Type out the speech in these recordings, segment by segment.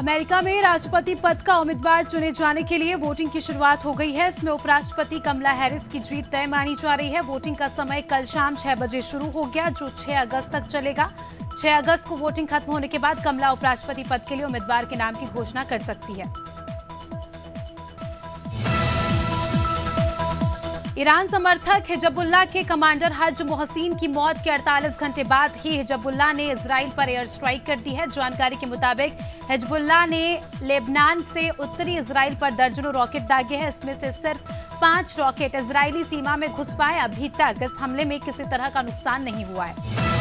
America में राष्ट्रपति पद का उम्मीदवार चुने जाने के लिए वोटिंग की शुरुआत हो गई है। इसमें उपराष्ट्रपति कमला हैरिस की जीत तय मानी जा रही है। वोटिंग का समय कल शाम 6 बजे शुरू हो गया, जो 6 अगस्त तक चलेगा। 6 अगस्त को वोटिंग खत्म होने के बाद कमला उपराष्ट्रपति पद के लिए उम्मीदवार के नाम की घोषणा कर सकती है। ईरान समर्थक हिजबुल्लाह के कमांडर हज मोहसिन की मौत के 48 घंटे बाद ही हिजबुल्लाह ने इजराइल पर एयर स्ट्राइक कर दी है। जानकारी के मुताबिक हिजबुल्लाह ने लेबनान से उत्तरी इजराइल पर दर्जनों रॉकेट दागे हैं। इसमें से सिर्फ 5 रॉकेट इजरायली सीमा में घुस पाए। अभी तक इस हमले में किसी तरह का नुकसान नहीं हुआ है।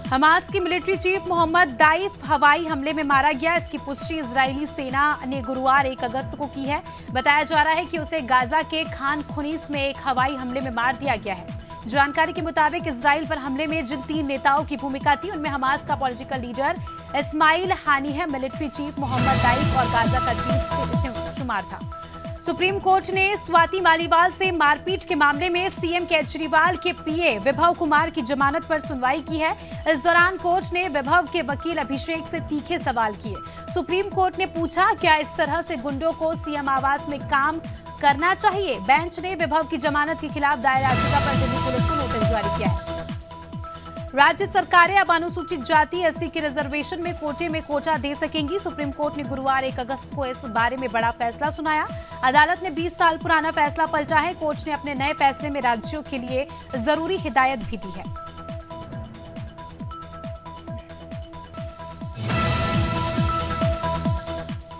हमास की मिलिट्री चीफ मोहम्मद दाइफ हवाई हमले में मारा गया। इसकी पुष्टि इजरायली सेना ने गुरुवार 1 अगस्त को की है। बताया जा रहा है कि उसे गाजा के खान खुनीस में एक हवाई हमले में मार दिया गया है। जानकारी के मुताबिक इजराइल पर हमले में जिन 3 नेताओं की भूमिका थी, उनमें हमास का political leader Ismail Haniyeh, military chief Mohammed Deif और गाजा का चीफ शुमार था। सुप्रीम कोर्ट ने स्वाति मालीवाल से मारपीट के मामले में सीएम केजरीवाल के पीए विभव कुमार की जमानत पर सुनवाई की है। इस दौरान कोर्ट ने विभव के वकील अभिषेक से तीखे सवाल किए। सुप्रीम कोर्ट ने पूछा, क्या इस तरह से गुंडों को सीएम आवास में काम करना चाहिए? बेंच ने विभव की जमानत के खिलाफ दायर याचिका पर दिल्ली पुलिस को नोटिस जारी किया है। राज्य सरकारें अब अनुसूचित जाति एससी के रिजर्वेशन में कोटे में कोटा दे सकेंगी। सुप्रीम कोर्ट ने गुरुवार 1 अगस्त को इस बारे में बड़ा फैसला सुनाया। अदालत ने 20 साल पुराना फैसला पलटा है। कोर्ट ने अपने नए फैसले में राज्यों के लिए जरूरी हिदायत भी दी है।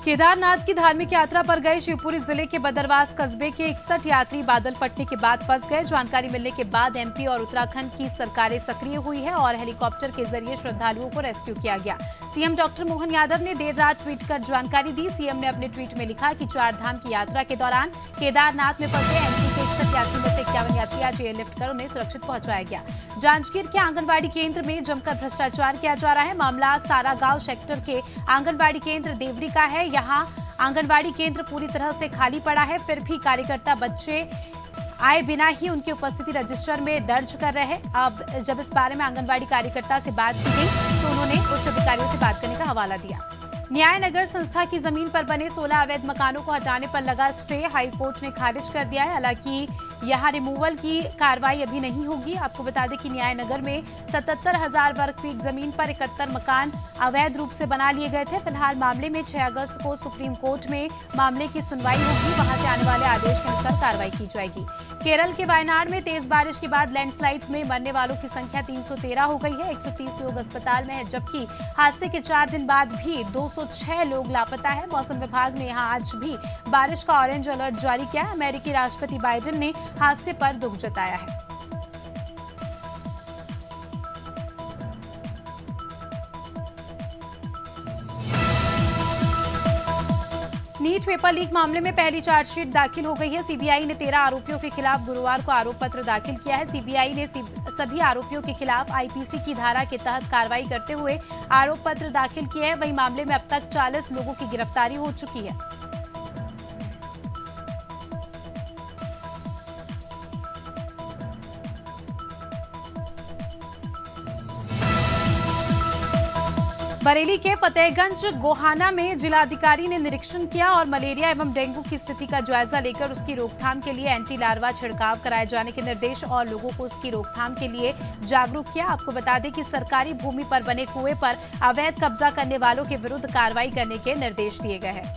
केदारनाथ की धार्मिक यात्रा पर गए शिवपुरी जिले के बदरवास कस्बे के 61 यात्री बादल फटने के बाद फंस गए। जानकारी मिलने के बाद एमपी और उत्तराखंड की सरकारें सक्रिय हुई है और हेलीकॉप्टर के जरिए श्रद्धालुओं को रेस्क्यू किया गया। सीएम डॉक्टर मोहन यादव ने देर रात ट्वीट कर जानकारी दी। सीएम ने अपने ट्वीट में लिखा कि 4 धाम की यात्रा के दौरान केदारनाथ में फंसे एमपी के 61 यात्री में से 51 यात्री आज एयरलिफ्ट कर उन्हें सुरक्षित पहुंचाया गया। जांजगीर के आंगनबाड़ी केंद्र में जमकर भ्रष्टाचार किया जा रहा है। मामला सारागांव सेक्टर के आंगनबाड़ी केंद्र देवरी का है। यहाँ आंगनबाड़ी केंद्र पूरी तरह से खाली पड़ा है, फिर भी कार्यकर्ता बच्चे आए बिना ही उनकी उपस्थिति रजिस्टर में दर्ज कर रहे हैं। अब जब इस बारे में आंगनबाड़ी कार्यकर्ता से बात की गई तो उन्होंने उच्च अधिकारियों से बात करने का हवाला दिया। न्याय नगर संस्था की जमीन पर बने 16 अवैध मकानों को हटाने पर लगा स्टे हाईकोर्ट ने खारिज कर दिया है। हालांकि यहां रिमूवल की कार्रवाई अभी नहीं होगी। आपको बता दें कि न्याय नगर में 77,000 वर्ग फीट जमीन पर 71 मकान अवैध रूप से बना लिए गए थे। फिलहाल मामले में 6 अगस्त को सुप्रीम कोर्ट में मामले की सुनवाई होगी। वहां से आने वाले आदेश के अनुसार कार्रवाई की जाएगी। केरल के वायनाड में तेज बारिश के बाद लैंडस्लाइड्स में मरने वालों की संख्या 313 हो गई है। 130 लोग अस्पताल में हैं, जबकि हादसे के 4 दिन बाद भी 206 लोग लापता है। मौसम विभाग ने यहां आज भी बारिश का ऑरेंज अलर्ट जारी किया है। अमेरिकी राष्ट्रपति बाइडेन ने हादसे पर दुख जताया है। नीट पेपर लीक मामले में पहली चार्जशीट दाखिल हो गई है। सीबीआई ने 13 आरोपियों के खिलाफ गुरुवार को आरोप पत्र दाखिल किया है। सीबीआई ने सभी आरोपियों के खिलाफ आईपीसी की धारा के तहत कार्रवाई करते हुए आरोप पत्र दाखिल किए हैं। वहीं मामले में अब तक 40 लोगों की गिरफ्तारी हो चुकी है। बरेली के फतेहगंज गोहाना में जिलाधिकारी ने निरीक्षण किया और मलेरिया एवं डेंगू की स्थिति का जायजा लेकर उसकी रोकथाम के लिए एंटी लार्वा छिड़काव कराए जाने के निर्देश और लोगों को उसकी रोकथाम के लिए जागरूक किया। आपको बता दें कि सरकारी भूमि पर बने कुएं पर अवैध कब्जा करने वालों के विरुद्ध कार्रवाई करने के निर्देश दिए गए हैं।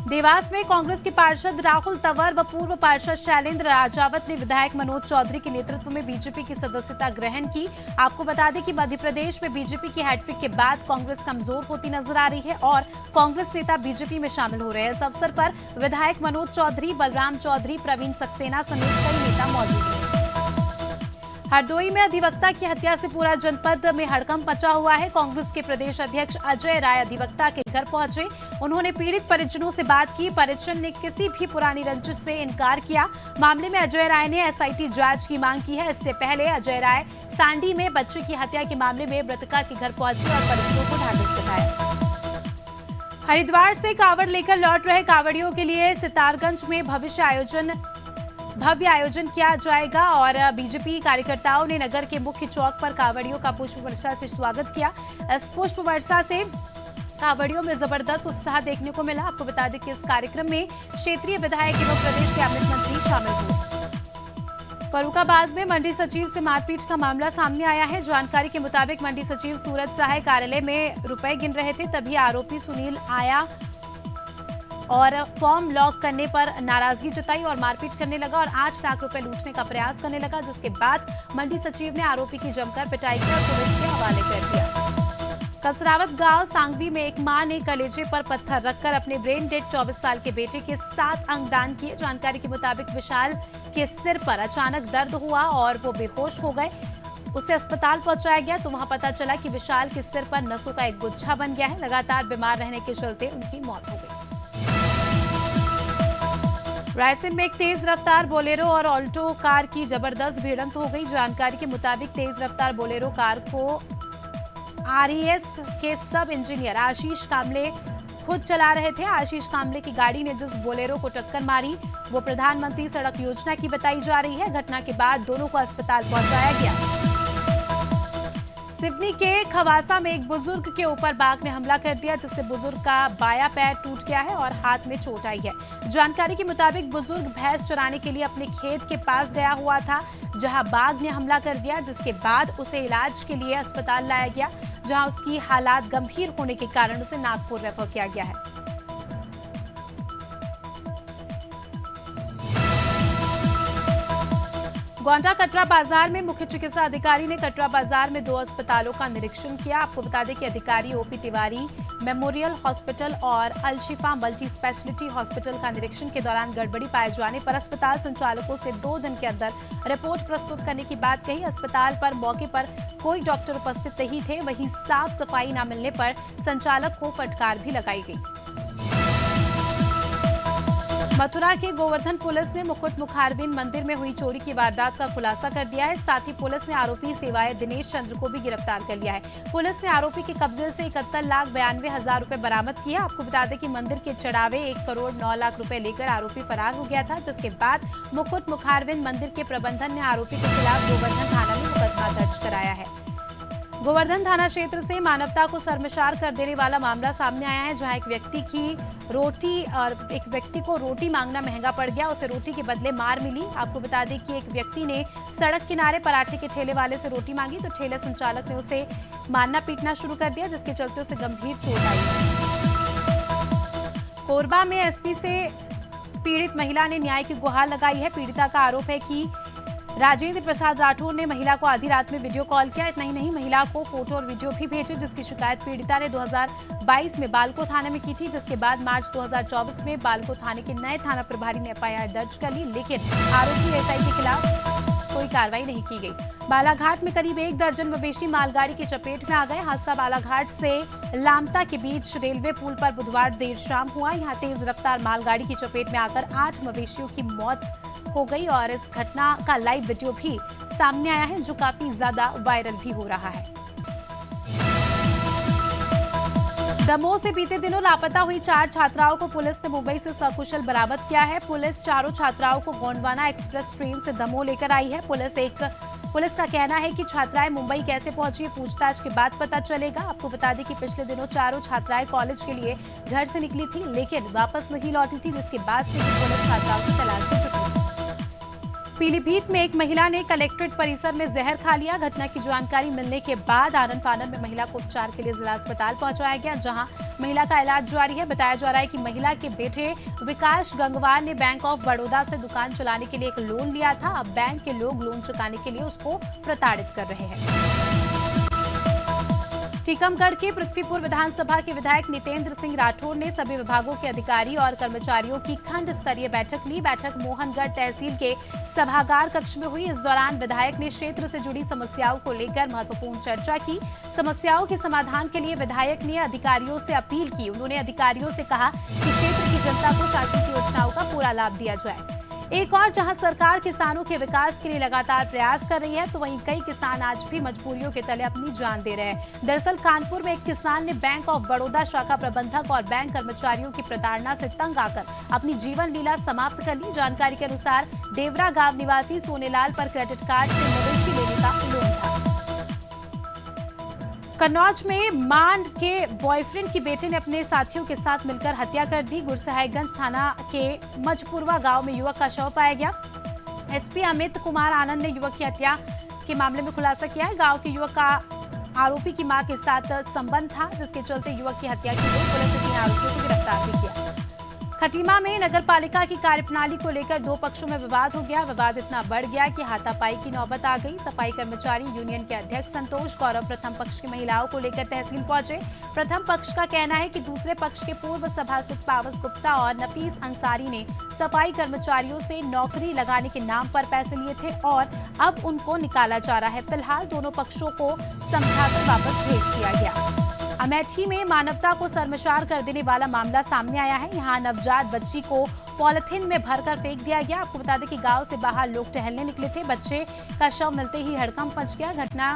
देवास में कांग्रेस के पार्षद राहुल तंवर व पूर्व पार्षद शैलेंद्र राजावत ने विधायक मनोज चौधरी के नेतृत्व में बीजेपी की सदस्यता ग्रहण की। आपको बता दें कि मध्य प्रदेश में बीजेपी की हैट्रिक के बाद कांग्रेस कमजोर होती नजर आ रही है और कांग्रेस नेता बीजेपी में शामिल हो रहे हैं। इस अवसर पर विधायक मनोज चौधरी, बलराम चौधरी, प्रवीण सक्सेना समेत कई नेता मौजूद हैं। हरदोई में अधिवक्ता की हत्या से पूरा जनपद में हड़कंप मचा हुआ है। कांग्रेस के प्रदेश अध्यक्ष अजय राय अधिवक्ता के घर पहुंचे। उन्होंने पीड़ित परिजनों से बात की। परिजन ने किसी भी पुरानी रंजिश से इनकार किया। मामले में अजय राय ने एसआईटी जांच की मांग की है। इससे पहले अजय राय सांडी में बच्चे की हत्या के मामले में मृतका के घर पहुंचे और परिजनों को ढांढस बंधाया। हरिद्वार से कांवड़ लेकर लौट रहे कांवड़ियों के लिए सितारगंज में भव्य आयोजन भव्य आयोजन किया जाएगा और बीजेपी कार्यकर्ताओं ने नगर के मुख्य चौक पर कांवड़ियों का पुष्प वर्षा से स्वागत किया। इस पुष्प वर्षा से कांवड़ियों में जबरदस्त उत्साह देखने को मिला। आपको बता दें कि इस कार्यक्रम में क्षेत्रीय विधायक एवं प्रदेश कैबिनेट मंत्री शामिल हुए। फर्रुखाबाद में मंडी सचिव से मारपीट का मामला सामने आया है। जानकारी के मुताबिक मंडी सचिव सूरज सहाय कार्यालय में रुपए गिन रहे थे, तभी आरोपी सुनील आया और फॉर्म लॉक करने पर नाराजगी जताई और मारपीट करने लगा और 8 लाख रुपए लूटने का प्रयास करने लगा, जिसके बाद मंडी सचिव ने आरोपी की जमकर पिटाई की और पुलिस के हवाले कर दिया। कसरावत गांव सांगवी में एक मां ने कलेजे पर पत्थर रखकर अपने ब्रेन डेड 24 साल के बेटे के 7 अंग दान किए। जानकारी के मुताबिक विशाल के सिर पर अचानक दर्द हुआ और वो बेहोश हो गए। उसे अस्पताल पहुंचाया गया तो वहां पता चला कि विशाल के सिर पर नसों का एक गुच्छा बन गया है। लगातार बीमार रहने के चलते उनकी मौत हो गई। रायसेन में एक तेज रफ्तार बोलेरो और ऑल्टो कार की जबरदस्त भिड़ंत हो गई। जानकारी के मुताबिक तेज रफ्तार बोलेरो कार को आरईएस के सब इंजीनियर आशीष कामले खुद चला रहे थे। आशीष कामले की गाड़ी ने जिस बोलेरो को टक्कर मारी वो प्रधानमंत्री सड़क योजना की बताई जा रही है। घटना के बाद दोनों को अस्पताल पहुंचाया गया। सिवनी के खवासा में एक बुजुर्ग के ऊपर बाघ ने हमला कर दिया, जिससे बुजुर्ग का बायां पैर टूट गया है और हाथ में चोट आई है। जानकारी के मुताबिक बुजुर्ग भैंस चराने के लिए अपने खेत के पास गया हुआ था, जहां बाघ ने हमला कर दिया, जिसके बाद उसे इलाज के लिए अस्पताल लाया गया, जहां उसकी हालात गंभीर होने के कारण उसे नागपुर रेफर किया गया है। गोंडा कटरा बाजार में मुख्य चिकित्सा अधिकारी ने कटरा बाजार में 2 अस्पतालों का निरीक्षण किया। आपको बता दें कि अधिकारी ओपी तिवारी मेमोरियल हॉस्पिटल और अलशिफा मल्टी स्पेशलिटी हॉस्पिटल का निरीक्षण के दौरान गड़बड़ी पाए जाने पर अस्पताल संचालकों से 2 दिन के अंदर रिपोर्ट प्रस्तुत करने की बात कही। अस्पताल पर मौके पर कोई डॉक्टर उपस्थित नहीं थे, वहीं साफ सफाई न मिलने पर संचालक को फटकार भी लगाई गई। मथुरा के गोवर्धन पुलिस ने मुकुट मुखारबिन मंदिर में हुई चोरी की वारदात का खुलासा कर दिया है। साथ ही पुलिस ने आरोपी सेवाए दिनेश चंद्र को भी गिरफ्तार कर लिया है। पुलिस ने आरोपी के कब्जे से 71,92,000 रुपए बरामद किया। आपको बता दें कि मंदिर के चढ़ावे 1 करोड़ 9 लाख रुपए लेकर आरोपी फरार हो गया था, जिसके बाद मुकुट मुखारबिन मंदिर के प्रबंधन ने आरोपी के खिलाफ गोवर्धन थाना में मुकदमा दर्ज कराया है। गोवर्धन थाना क्षेत्र से मानवता को शर्मसार कर देने वाला मामला सामने आया है, जहां एक व्यक्ति को रोटी मांगना महंगा पड़ गया। उसे रोटी के बदले मार मिली। आपको बता दें कि एक व्यक्ति ने सड़क किनारे पराठे के ठेले वाले से रोटी मांगी तो ठेले संचालक ने उसे मारना पीटना शुरू कर दिया, जिसके चलते उसे गंभीर चोट आई। कोरबा में एसपी से पीड़ित महिला ने न्याय की गुहार लगाई है। पीड़िता का आरोप है कि राजेंद्र प्रसाद राठौर ने महिला को आधी रात में वीडियो कॉल किया। इतना ही नहीं, महिला को फोटो और वीडियो भी भेजे, जिसकी शिकायत पीड़िता ने 2022 में बालको थाने में की थी, जिसके बाद मार्च 2024 में बालको थाने के नए थाना प्रभारी ने एफआईआर दर्ज कर ली, लेकिन आरोपी एसआई के खिलाफ कोई कार्रवाई नहीं की गई। बालाघाट में करीब 1 दर्जन मवेशी मालगाड़ी की चपेट में आ गए। हादसा बालाघाट से लामता के बीच रेलवे पुल पर बुधवार देर शाम हुआ। यहाँ तेज रफ्तार मालगाड़ी की चपेट में आकर 8 मवेशियों की मौत हो गई और इस घटना का लाइव वीडियो भी सामने आया है, जो काफी ज्यादा वायरल भी हो रहा है। दमोह से बीते दिनों लापता हुई 4 छात्राओं को पुलिस ने मुंबई से सकुशल बरामद किया है। पुलिस चारों छात्राओं को गोंडवाना एक्सप्रेस ट्रेन से दमोह लेकर आई है। पुलिस का कहना है कि छात्राएं मुंबई कैसे पहुंची, पूछताछ के बाद पता चलेगा। आपको बता दें कि पिछले दिनों चारों छात्राएं कॉलेज के लिए घर से निकली थी, लेकिन वापस नहीं लौटी थी, जिसके बाद से ही पुलिस छात्राओं की तलाश में जुटी। पीलीभीत में एक महिला ने कलेक्ट्रेट परिसर में जहर खा लिया। घटना की जानकारी मिलने के बाद आनन फानन में महिला को उपचार के लिए जिला अस्पताल पहुंचाया गया, जहां महिला का इलाज जारी है। बताया जा रहा है कि महिला के बेटे विकास गंगवार ने बैंक ऑफ बड़ौदा से दुकान चलाने के लिए एक लोन लिया था। अब बैंक के लोग लोन चुकाने के लिए उसको प्रताड़ित कर रहे हैं। टीकमगढ़ के पृथ्वीपुर विधानसभा के विधायक नितेंद्र सिंह राठौर ने सभी विभागों के अधिकारी और कर्मचारियों की खंड स्तरीय बैठक ली। बैठक मोहनगढ़ तहसील के सभागार कक्ष में हुई। इस दौरान विधायक ने क्षेत्र से जुड़ी समस्याओं को लेकर महत्वपूर्ण चर्चा की। समस्याओं के समाधान के लिए विधायक ने अधिकारियों से अपील की। उन्होंने अधिकारियों से कहा कि क्षेत्र की जनता को शासन की योजनाओं का पूरा लाभ दिया जाए। एक और जहां सरकार किसानों के विकास के लिए लगातार प्रयास कर रही है, तो वहीं कई किसान आज भी मजबूरियों के तले अपनी जान दे रहे हैं। दरअसल कानपुर में एक किसान ने बैंक ऑफ बड़ौदा शाखा प्रबंधक और बैंक कर्मचारियों की प्रताड़ना से तंग आकर अपनी जीवन लीला समाप्त कर ली। जानकारी के अनुसार देवरा गांव निवासी सोनेलाल पर क्रेडिट कार्ड से मवेशी लेने का लोन था। कन्नौज में मां के बॉयफ्रेंड की बेटे ने अपने साथियों के साथ मिलकर हत्या कर दी। गुरसहायगंज थाना के मजपुरवा गांव में युवक का शव पाया गया। एसपी अमित कुमार आनंद ने युवक की हत्या के मामले में खुलासा किया है। गांव के युवक का आरोपी की मां के साथ संबंध था, जिसके चलते युवक की हत्या की गई। पुलिस ने 3 आरोपियों को गिरफ्तार भी किया। खटीमा में नगर पालिका की कार्यप्रणाली को लेकर 2 पक्षों में विवाद हो गया। विवाद इतना बढ़ गया कि हाथापाई की नौबत आ गई। सफाई कर्मचारी यूनियन के अध्यक्ष संतोष गौरव प्रथम पक्ष की महिलाओं को लेकर तहसील पहुंचे। प्रथम पक्ष का कहना है कि दूसरे पक्ष के पूर्व सभासद पावस गुप्ता और नफीस अंसारी ने सफाई कर्मचारियों से नौकरी लगाने के नाम पर पैसे लिए थे और अब उनको निकाला जा रहा है। फिलहाल दोनों पक्षों को समझाकर वापस भेज दिया गया। अमेठी में मानवता को शर्मसार कर देने वाला मामला सामने आया है। यहाँ नवजात बच्ची को पॉलिथीन में भरकर फेंक दिया गया। आपको बता दें कि गांव से बाहर लोग टहलने निकले थे। बच्चे का शव मिलते ही हड़कंप मच गया। घटना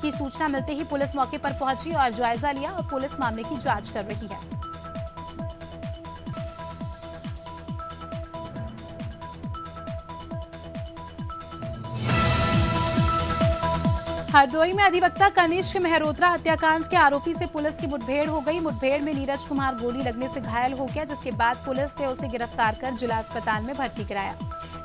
की सूचना मिलते ही पुलिस मौके पर पहुंची और जायजा लिया और पुलिस मामले की जांच कर रही है। हरदोई में अधिवक्ता कनिष्क मेहरोत्रा हत्याकांड के आरोपी से पुलिस की मुठभेड़ हो गई। मुठभेड़ में नीरज कुमार गोली लगने से घायल हो गया, जिसके बाद पुलिस ने उसे गिरफ्तार कर जिला अस्पताल में भर्ती कराया।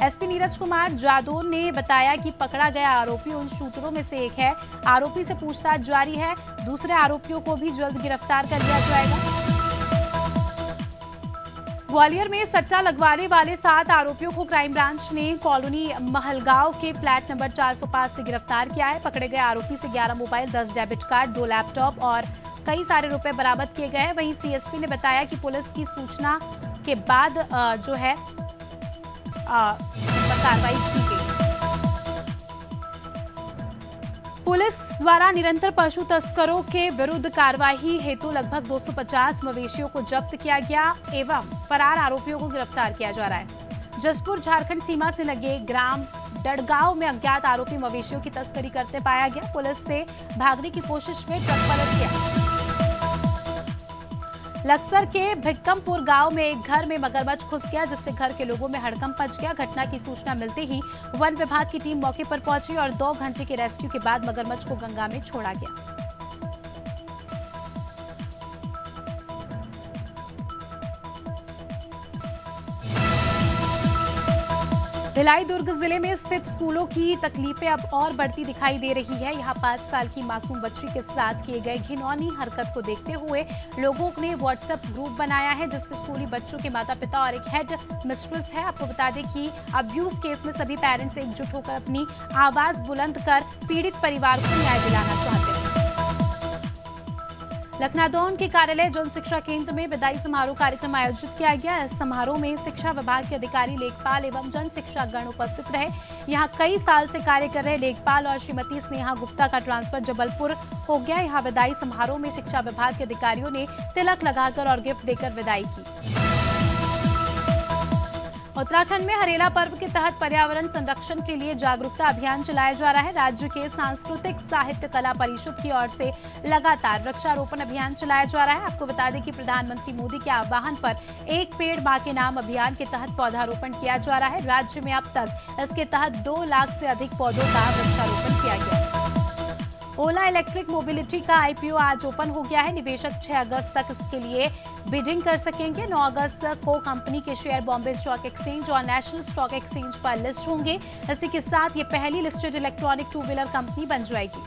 एसपी नीरज कुमार जादौन ने बताया कि पकड़ा गया आरोपी उन शूटरों में से एक है। आरोपी से पूछताछ जारी है। दूसरे आरोपियों को भी जल्द गिरफ्तार कर लिया जाएगा। ग्वालियर में सट्टा लगवाने वाले 7 आरोपियों को क्राइम ब्रांच ने कॉलोनी महलगांव के फ्लैट नंबर 405 से गिरफ्तार किया है। पकड़े गए आरोपी से 11 मोबाइल, 10 डेबिट कार्ड, 2 लैपटॉप और कई सारे रुपए बरामद किए गए हैं। वहीं सीएसपी ने बताया कि पुलिस की सूचना के बाद कार्रवाई की गई। पुलिस द्वारा निरंतर पशु तस्करों के विरुद्ध कार्रवाई हेतु लगभग 250 मवेशियों को जब्त किया गया एवं फरार आरोपियों को गिरफ्तार किया जा रहा है। जसपुर झारखंड सीमा से लगे ग्राम डड़गांव में अज्ञात आरोपी मवेशियों की तस्करी करते पाया गया। पुलिस से भागने की कोशिश में ट्रक पलट गया। लक्सर के भिक्कमपुर गांव में एक घर में मगरमच्छ घुस गया, जिससे घर के लोगों में हड़कंप मच गया। घटना की सूचना मिलते ही वन विभाग की टीम मौके पर पहुंची और 2 घंटे के रेस्क्यू के बाद मगरमच्छ को गंगा में छोड़ा गया। भिलाई दुर्ग जिले में स्थित स्कूलों की तकलीफें अब और बढ़ती दिखाई दे रही है। यहाँ 5 साल की मासूम बच्ची के साथ किए गए घिनौनी हरकत को देखते हुए लोगों ने व्हाट्सएप ग्रुप बनाया है, जिसमें स्कूली बच्चों के माता पिता और एक हेड मिस्ट्रेस है। आपको बता दें कि अब्यूज केस में सभी पेरेंट्स एकजुट होकर अपनी आवाज बुलंद कर पीड़ित परिवार को न्याय दिलाना चाहते हैं। लखनादौन के कार्यालय जन शिक्षा केंद्र में विदाई समारोह कार्यक्रम आयोजित किया गया। इस समारोह में शिक्षा विभाग के अधिकारी, लेखपाल एवं जन शिक्षा गण उपस्थित रहे। यहां कई साल से कार्य कर रहे लेखपाल और श्रीमती स्नेहा गुप्ता का ट्रांसफर जबलपुर हो गया। यहां विदाई समारोह में शिक्षा विभाग के अधिकारियों ने तिलक लगाकर और गिफ्ट देकर विदाई की। उत्तराखंड में हरेला पर्व के तहत पर्यावरण संरक्षण के लिए जागरूकता अभियान चलाया जा रहा है। राज्य के सांस्कृतिक साहित्य कला परिषद की ओर से लगातार वृक्षारोपण अभियान चलाया जा रहा है। आपको बता दें कि प्रधानमंत्री मोदी के आह्वान पर एक पेड़ मां के नाम अभियान के तहत पौधारोपण किया जा रहा है। राज्य में अब तक इसके तहत 2 लाख से अधिक पौधों का वृक्षारोपण किया गया। ओला इलेक्ट्रिक मोबिलिटी का आईपीओ आज ओपन हो गया है। निवेशक 6 अगस्त तक इसके लिए बिडिंग कर सकेंगे। 9 अगस्त को कंपनी के शेयर बॉम्बे स्टॉक एक्सचेंज और नेशनल स्टॉक एक्सचेंज पर लिस्ट होंगे। इसी के साथ ये पहली लिस्टेड इलेक्ट्रॉनिक 2 व्हीलर कंपनी बन जाएगी।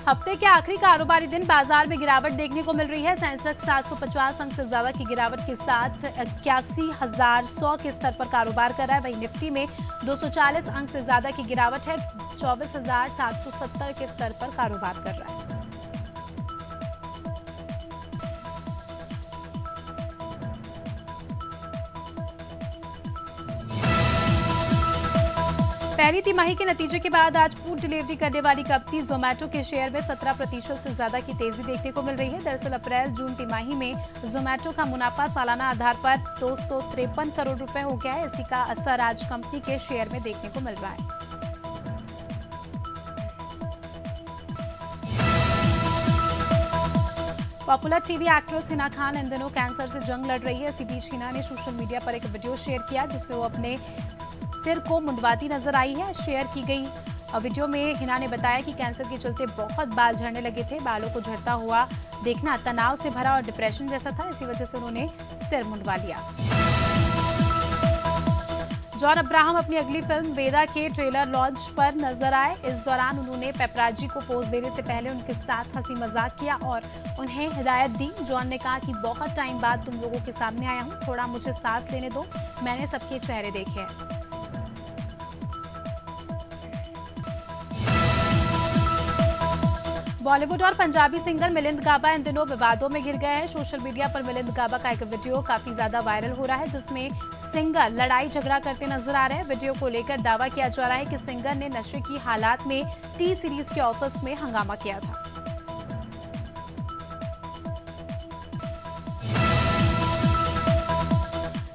हफ्ते के आखिरी कारोबारी दिन बाजार में गिरावट देखने को मिल रही है। सेंसेक्स 750 अंक से ज्यादा की गिरावट के साथ 81,100 के स्तर पर कारोबार कर रहा है। वहीं निफ्टी में 240 अंक से ज्यादा की गिरावट है, 24,770 के स्तर पर कारोबार कर रहा है। पहली तिमाही के नतीजे के बाद आज फूड डिलीवरी करने वाली कंपनी जोमेटो के शेयर में 17% से ज्यादा की तेजी देखने को मिल रही है। दरअसल अप्रैल-जून तिमाही में जोमेटो का मुनाफा सालाना आधार पर 253 करोड़ रुपए हो गया है। इसी का असर आज कंपनी के शेयर में देखने को मिल रहा है। Popular TV actress Hina Khan इन दिनों कैंसर से जंग लड़ रही है। इसी बीच हिना ने सोशल मीडिया पर एक वीडियो शेयर किया जिसमें वो अपने सिर को मुंडवाती नजर आई है। शेयर की गई वीडियो में हिना ने बताया कि कैंसर के चलते बहुत बाल झड़ने लगे थे। बालों को झड़ता हुआ देखना तनाव से भरा और डिप्रेशन जैसा था, इसी वजह से उन्होंने सिर मुंडवा लिया। जॉन अब्राहम अपनी अगली फिल्म वेदा के ट्रेलर लॉन्च पर नजर आए। इस दौरान उन्होंने पेपराजी को पोज देने से पहले उनके साथ हंसी मजाक किया और उन्हें हिदायत दी। जॉन ने कहा कि बहुत टाइम बाद तुम लोगों के सामने आया हूं, थोड़ा मुझे सांस लेने दो, मैंने सबके चेहरे देखे हैं। बॉलीवुड और पंजाबी सिंगर मिलिंद गाबा इन दिनों विवादों में घिर गए हैं। सोशल मीडिया पर मिलिंद गाबा का एक वीडियो काफी ज्यादा वायरल हो रहा है जिसमें सिंगर लड़ाई झगड़ा करते नजर आ रहे हैं। वीडियो को लेकर दावा किया जा रहा है कि सिंगर ने नशे की हालात में टी सीरीज के ऑफिस में हंगामा किया था।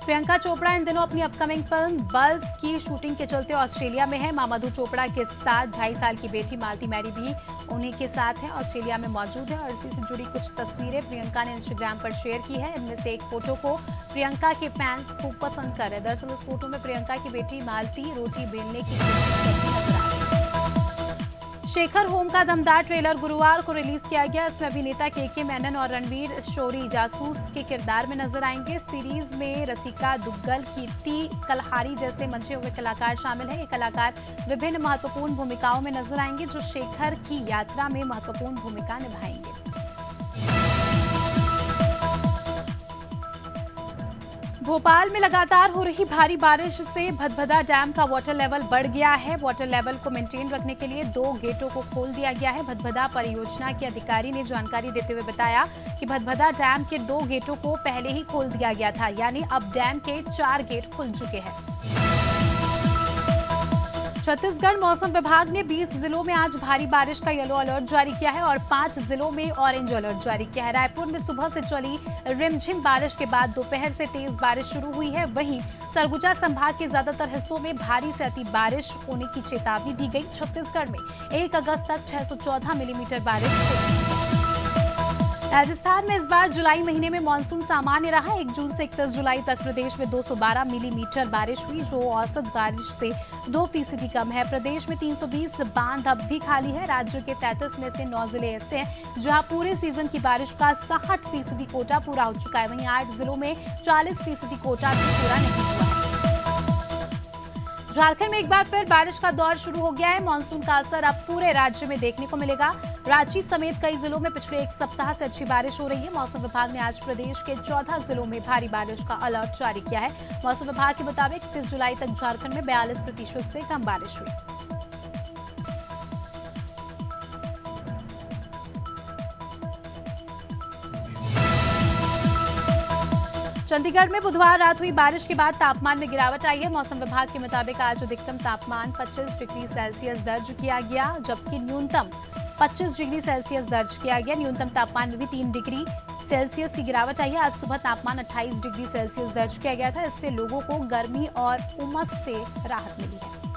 प्रियंका चोपड़ा इन दिनों अपनी अपकमिंग फिल्म बल्ब की शूटिंग के चलते ऑस्ट्रेलिया में है। मामधु चोपड़ा के साथ 2.5 साल की बेटी मालती मैरी भी उन्हीं के साथ है, ऑस्ट्रेलिया में मौजूद है और इसी से जुड़ी कुछ तस्वीरें प्रियंका ने इंस्टाग्राम पर शेयर की है। इनमें से एक फोटो को प्रियंका के फैंस खूब पसंद कर रहे हैं। दरअसल उस फोटो में प्रियंका की बेटी मालती रोटी बेलने की कोशिश करती नजर आ रही है। शेखर होम का दमदार ट्रेलर गुरुवार को रिलीज किया गया। इसमें अभिनेता के मेनन और रणवीर शोरी जासूस के किरदार में नजर आएंगे। सीरीज में रसिका दुग्गल, कीर्ति कलहारी जैसे मंचे हुए कलाकार शामिल हैं। ये कलाकार विभिन्न महत्वपूर्ण भूमिकाओं में नजर आएंगे जो शेखर की यात्रा में महत्वपूर्ण भूमिका निभाएंगे। भोपाल में लगातार हो रही भारी बारिश से भदभदा डैम का वाटर लेवल बढ़ गया है। वाटर लेवल को मेंटेन रखने के लिए 2 गेटों को खोल दिया गया है। भदभदा परियोजना के अधिकारी ने जानकारी देते हुए बताया कि भदभदा डैम के 2 गेटों को पहले ही खोल दिया गया था, यानी अब डैम के 4 गेट खुल चुके हैं। छत्तीसगढ़ मौसम विभाग ने 20 जिलों में आज भारी बारिश का येलो अलर्ट जारी किया है और 5 जिलों में ऑरेंज अलर्ट जारी किया है। रायपुर में सुबह से चली रिमझिम बारिश के बाद दोपहर से तेज बारिश शुरू हुई है। वहीं सरगुजा संभाग के ज्यादातर हिस्सों में भारी से अति बारिश होने की चेतावनी दी गई। छत्तीसगढ़ में 1 अगस्त तक 614 मिलीमीटर बारिश हो चुकी है। राजस्थान में इस बार जुलाई महीने में मानसून सामान्य रहा। 1 जून से 31 जुलाई तक प्रदेश में 212 मिलीमीटर बारिश हुई, जो औसत बारिश से 2% कम है। प्रदेश में 320 बांध अब भी खाली है। राज्य के 33 में से 9 जिले ऐसे हैं जहां पूरे सीजन की बारिश का 60% कोटा पूरा हो चुका है। वहीं 8 जिलों में 40% कोटा भी पूरा नहीं हुआ है। झारखंड में एक बार फिर बारिश का दौर शुरू हो गया है। मानसून का असर अब पूरे राज्य में देखने को मिलेगा। रांची समेत कई जिलों में पिछले 1 सप्ताह से अच्छी बारिश हो रही है। मौसम विभाग ने आज प्रदेश के 14 जिलों में भारी बारिश का अलर्ट जारी किया है। मौसम विभाग के मुताबिक 30 जुलाई तक झारखंड में 42% से कम बारिश हुई। चंडीगढ़ में बुधवार रात हुई बारिश के बाद तापमान में गिरावट आई है। मौसम विभाग के मुताबिक आज अधिकतम तापमान 25 डिग्री सेल्सियस दर्ज किया गया, जबकि न्यूनतम 25 डिग्री सेल्सियस दर्ज किया गया। न्यूनतम तापमान में भी 3 डिग्री सेल्सियस की गिरावट आई है। आज सुबह तापमान 28 डिग्री सेल्सियस दर्ज किया गया था। इससे लोगों को गर्मी और उमस से राहत मिली है।